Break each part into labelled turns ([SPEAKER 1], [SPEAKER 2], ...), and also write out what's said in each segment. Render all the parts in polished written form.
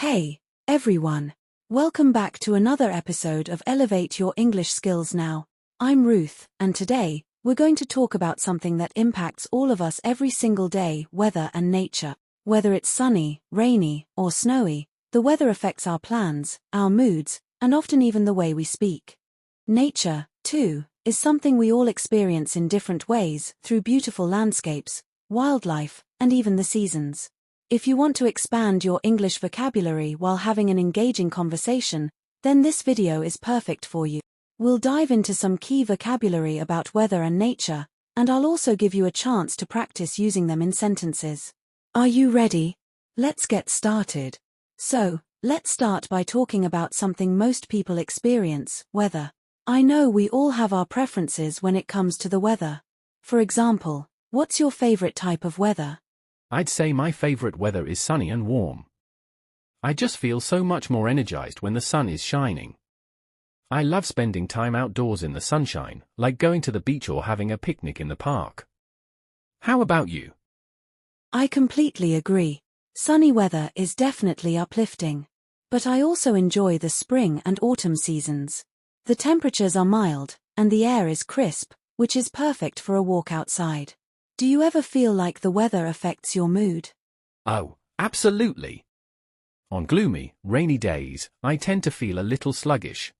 [SPEAKER 1] Hey, everyone. Welcome back to another episode of Elevate Your English Skills Now. I'm Ruth, and today, we're going to talk about something that impacts all of us every single day: weather and nature. Whether it's sunny, rainy, or snowy, the weather affects our plans, our moods, and often even the way we speak. Nature, too, is something we all experience in different ways, through beautiful landscapes, wildlife, and even the seasons. If you want to expand your English vocabulary while having an engaging conversation, then this video is perfect for you. We'll dive into some key vocabulary about weather and nature, and I'll also give you a chance to practice using them in sentences. Are you ready? Let's get started. So, let's start by talking about something most people experience: weather. I know we all have our preferences when it comes to the weather. For example, what's your favorite type of weather?
[SPEAKER 2] I'd say my favorite weather is sunny and warm. I just feel so much more energized when the sun is shining. I love spending time outdoors in the sunshine, like going to the beach or having a picnic in the park. How about you?
[SPEAKER 1] I completely agree. Sunny weather is definitely uplifting. But I also enjoy the spring and autumn seasons. The temperatures are mild, and the air is crisp, which is perfect for a walk outside. Do you ever feel like the weather affects your mood?
[SPEAKER 2] Oh, absolutely. On gloomy, rainy days, I tend to feel a little sluggish.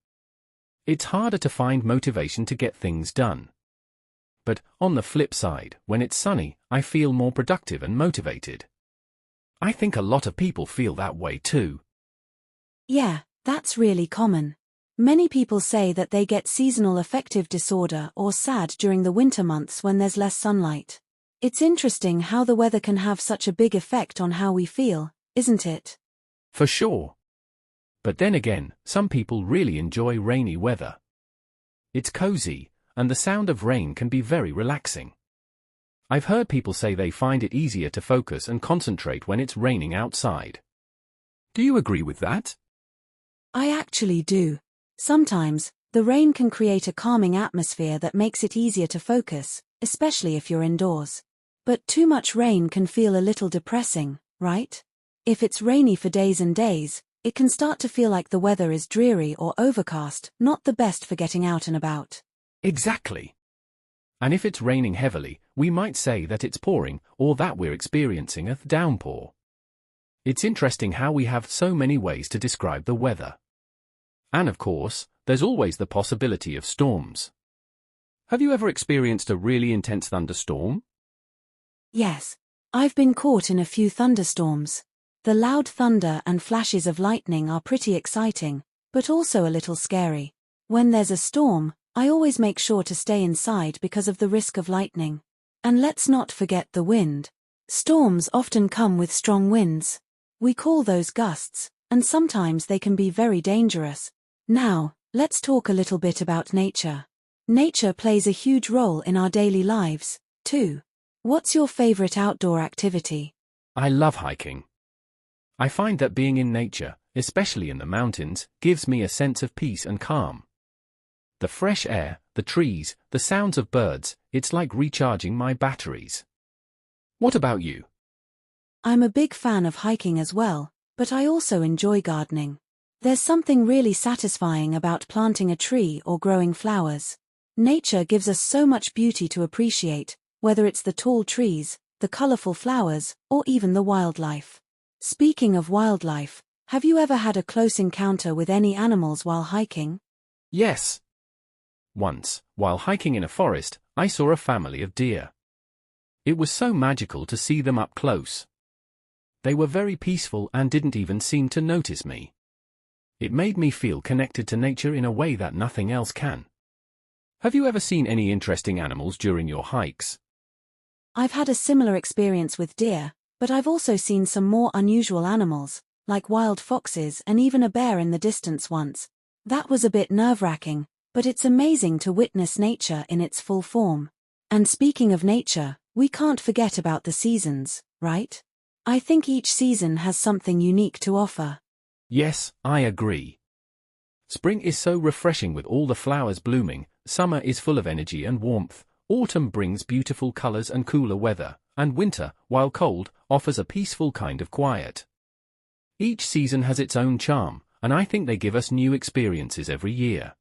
[SPEAKER 2] It's harder to find motivation to get things done. But, on the flip side, when it's sunny, I feel more productive and motivated. I think a lot of people feel that way too.
[SPEAKER 1] Yeah, that's really common. Many people say that they get seasonal affective disorder or SAD during the winter months when there's less sunlight. It's interesting how the weather can have such a big effect on how we feel, isn't it?
[SPEAKER 2] For sure. But then again, some people really enjoy rainy weather. It's cozy, and the sound of rain can be very relaxing. I've heard people say they find it easier to focus and concentrate when it's raining outside. Do you agree with that?
[SPEAKER 1] I actually do. Sometimes, the rain can create a calming atmosphere that makes it easier to focus, especially if you're indoors. But too much rain can feel a little depressing, right? If it's rainy for days and days, it can start to feel like the weather is dreary or overcast, not the best for getting out and about.
[SPEAKER 2] Exactly. And if it's raining heavily, we might say that it's pouring, or that we're experiencing a downpour. It's interesting how we have so many ways to describe the weather. And of course, there's always the possibility of storms. Have you ever experienced a really intense thunderstorm?
[SPEAKER 1] Yes, I've been caught in a few thunderstorms. The loud thunder and flashes of lightning are pretty exciting, but also a little scary. When there's a storm, I always make sure to stay inside because of the risk of lightning. And let's not forget the wind. Storms often come with strong winds. We call those gusts, and sometimes they can be very dangerous. Now, let's talk a little bit about nature. Nature plays a huge role in our daily lives, too. What's your favorite outdoor activity?
[SPEAKER 2] I love hiking. I find that being in nature, especially in the mountains, gives me a sense of peace and calm. The fresh air, the trees, the sounds of birds, it's like recharging my batteries. What about you?
[SPEAKER 1] I'm a big fan of hiking as well, but I also enjoy gardening. There's something really satisfying about planting a tree or growing flowers. Nature gives us so much beauty to appreciate, whether it's the tall trees, the colorful flowers, or even the wildlife. Speaking of wildlife, have you ever had a close encounter with any animals while hiking?
[SPEAKER 2] Yes. Once, while hiking in a forest, I saw a family of deer. It was so magical to see them up close. They were very peaceful and didn't even seem to notice me. It made me feel connected to nature in a way that nothing else can. Have you ever seen any interesting animals during your hikes?
[SPEAKER 1] I've had a similar experience with deer, but I've also seen some more unusual animals, like wild foxes and even a bear in the distance once. That was a bit nerve-wracking, but it's amazing to witness nature in its full form. And speaking of nature, we can't forget about the seasons, right? I think each season has something unique to offer.
[SPEAKER 2] Yes, I agree. Spring is so refreshing with all the flowers blooming, summer is full of energy and warmth, autumn brings beautiful colors and cooler weather, and winter, while cold, offers a peaceful kind of quiet. Each season has its own charm, and I think they give us new experiences every year.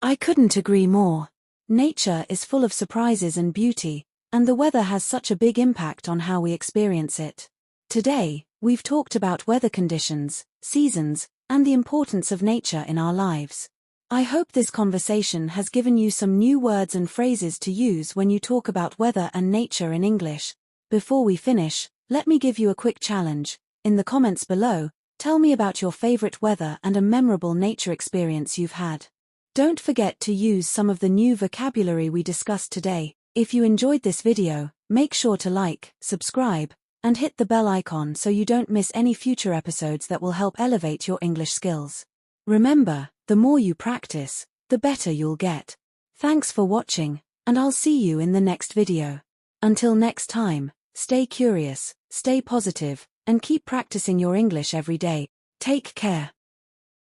[SPEAKER 1] I couldn't agree more. Nature is full of surprises and beauty, and the weather has such a big impact on how we experience it. Today, we've talked about weather conditions, seasons, and the importance of nature in our lives. I hope this conversation has given you some new words and phrases to use when you talk about weather and nature in English. Before we finish, let me give you a quick challenge. In the comments below, tell me about your favorite weather and a memorable nature experience you've had. Don't forget to use some of the new vocabulary we discussed today. If you enjoyed this video, make sure to like, subscribe, and hit the bell icon so you don't miss any future episodes that will help elevate your English skills. Remember, the more you practice, the better you'll get. Thanks for watching, and I'll see you in the next video. Until next time, stay curious, stay positive, and keep practicing your English every day. Take care.